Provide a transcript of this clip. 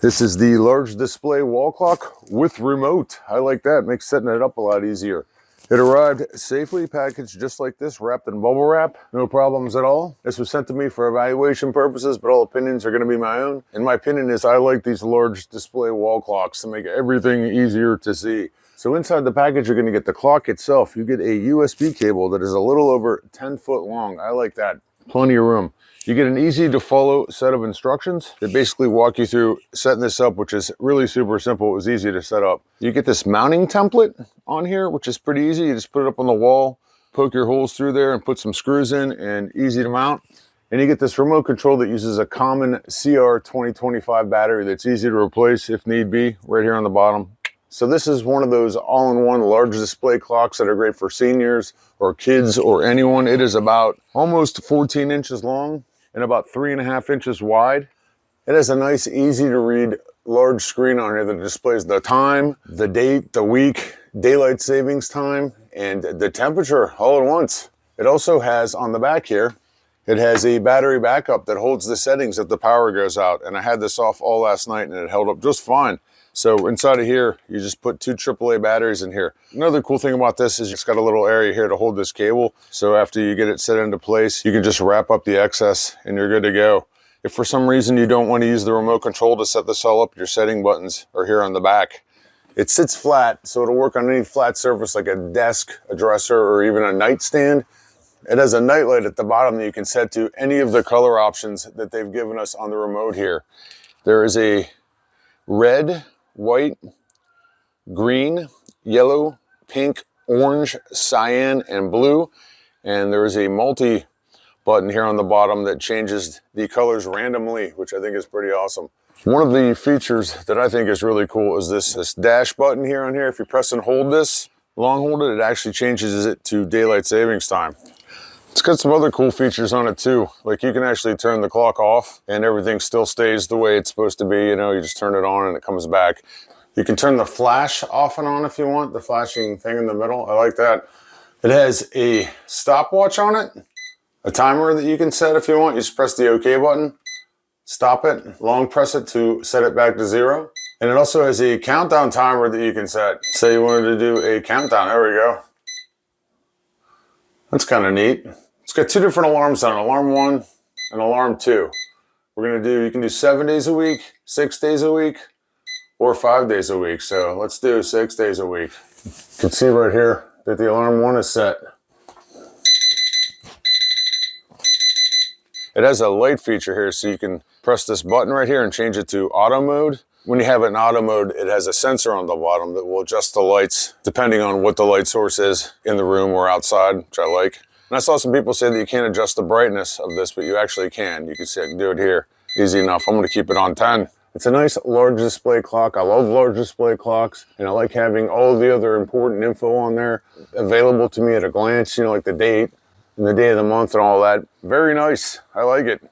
This is the large display wall clock with remote. I like that, makes setting it up a lot easier. It arrived safely packaged just like this, wrapped in bubble wrap. No problems at all. This was sent to me for evaluation purposes, but all opinions are going to be my own. And my opinion is I like these large display wall clocks to make everything easier to see. So inside the package, you're going to get the clock itself. You get a USB cable that is a little over 10 foot long. I like that. Plenty of room. You get an easy to follow set of instructions that basically walk you through setting this up, which is really super simple. It was easy to set up. You get this mounting template on here, which is pretty easy. You just put it up on the wall, poke your holes through there and put some screws in, and easy to mount. And you get this remote control that uses a common CR2025 battery that's easy to replace if need be, right here on the bottom. So this is one of those all-in-one large display clocks that are great for seniors or kids or anyone. It is about almost 14 inches long and about 3.5 inches wide. It has a nice, easy to read large screen on here that displays the time, the date, the week, daylight savings time, and the temperature all at once. It also has on the back here, it has a battery backup that holds the settings if the power goes out. And I had this off all last night and it held up just fine. So inside of here, you just put 2 AAA batteries in here. Another cool thing about this is it's got a little area here to hold this cable. So after you get it set into place, you can just wrap up the excess and you're good to go. If for some reason you don't want to use the remote control to set this all up, your setting buttons are here on the back. It sits flat, so it'll work on any flat surface like a desk, a dresser, or even a nightstand. It has a nightlight at the bottom that you can set to any of the color options that they've given us on the remote here. There is a red, white, green, yellow, pink, orange, cyan, and blue. And there is a multi button here on the bottom that changes the colors randomly, which I think is pretty awesome. One of the features that I think is really cool is this dash button here on here. If you press and hold this, long hold it, it actually changes it to daylight savings time. It's got some other cool features on it too. Like you can actually turn the clock off and everything still stays the way it's supposed to be. You know, you just turn it on and it comes back. You can turn the flash off and on if you want, the flashing thing in the middle. I like that. It has a stopwatch on it, a timer that you can set if you want. You just press the OK button, stop it, long press it to set it back to 0. And it also has a countdown timer that you can set. Say you wanted to do a countdown, there we go. That's kind of neat. It's got 2 different alarms on it, alarm 1 and alarm 2. You can do 7 days a week, 6 days a week, or 5 days a week. So let's do 6 days a week. You can see right here that the alarm 1 is set. It has a light feature here, so you can press this button right here and change it to auto mode. When you have it in auto mode, it has a sensor on the bottom that will adjust the lights depending on what the light source is in the room or outside, which I like. And I saw some people say that you can't adjust the brightness of this, but you actually can. You can see I can do it here. Easy enough. I'm going to keep it on 10. It's a nice large display clock. I love large display clocks, and I like having all the other important info on there available to me at a glance, you know, like the date and the day of the month and all that. Very nice. I like it.